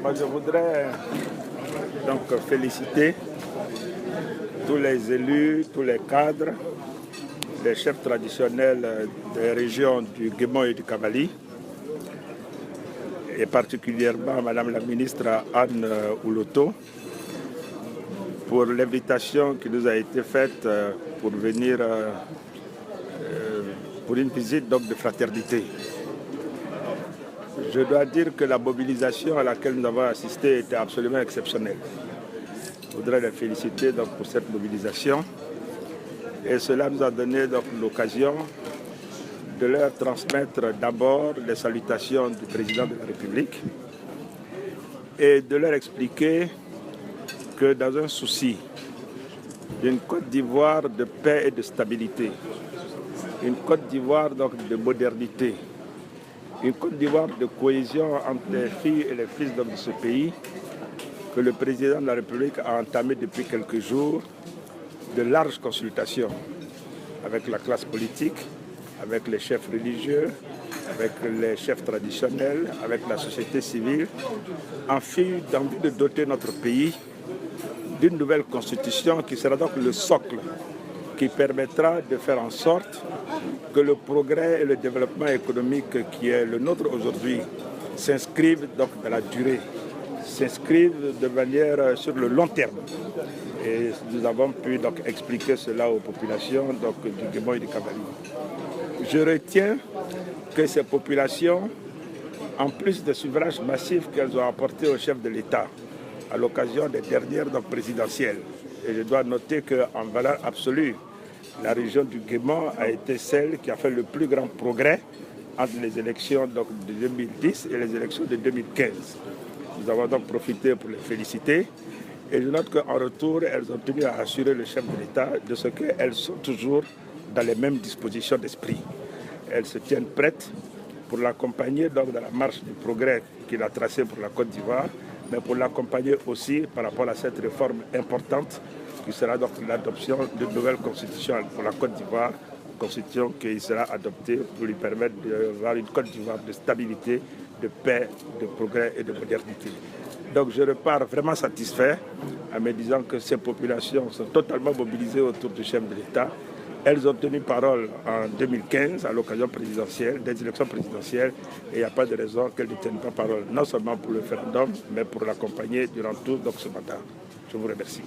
Moi, je voudrais donc féliciter tous les élus, tous les cadres, les chefs traditionnels des régions du Guémon et du Kabali, et particulièrement Madame la ministre Anne Ouloto, pour l'invitation qui nous a été faite pour venir pour une visite donc, de fraternité. Je dois dire que la mobilisation à laquelle nous avons assisté était absolument exceptionnelle. Je voudrais les féliciter donc, pour cette mobilisation. Et cela nous a donné l'occasion de leur transmettre d'abord les salutations du président de la République et de leur expliquer que dans un souci d'une Côte d'Ivoire de paix et de stabilité, une Côte d'Ivoire donc de modernité, une Côte d'Ivoire de cohésion entre les filles et les fils de ce pays, que le président de la République a entamé depuis quelques jours de larges consultations avec la classe politique, avec les chefs religieux, avec les chefs traditionnels, avec la société civile, en vue de doter notre pays d'une nouvelle constitution qui sera donc le socle qui permettra de faire en sorte que le progrès et le développement économique qui est le nôtre aujourd'hui s'inscrivent donc dans la durée, s'inscrivent de manière sur le long terme. Et nous avons pu donc expliquer cela aux populations donc, du Guémon et du Kabali. Je retiens que ces populations, en plus des suffrages massifs qu'elles ont apportés au chef de l'État à l'occasion des dernières donc, présidentielles, et je dois noter qu'en valeur absolue, la région du Guémon a été celle qui a fait le plus grand progrès entre les élections donc, de 2010 et les élections de 2015. Nous avons donc profité pour les féliciter. Et je note qu'en retour, elles ont tenu à assurer le chef de l'État de ce qu'elles sont toujours dans les mêmes dispositions d'esprit. Elles se tiennent prêtes pour l'accompagner dans la marche du progrès qu'il a tracé pour la Côte d'Ivoire, mais pour l'accompagner aussi par rapport à cette réforme importante qui sera donc l'adoption d'une nouvelle constitution pour la Côte d'Ivoire, constitution qui sera adoptée pour lui permettre d'avoir une Côte d'Ivoire de stabilité, de paix, de progrès et de modernité. Donc je repars vraiment satisfait en me disant que ces populations sont totalement mobilisées autour du chef de l'État. Elles ont tenu parole en 2015 à l'occasion présidentielle, des élections présidentielles, et il n'y a pas de raison qu'elles ne tiennent pas parole, non seulement pour le référendum, mais pour l'accompagner durant tout donc, ce mandat. Je vous remercie.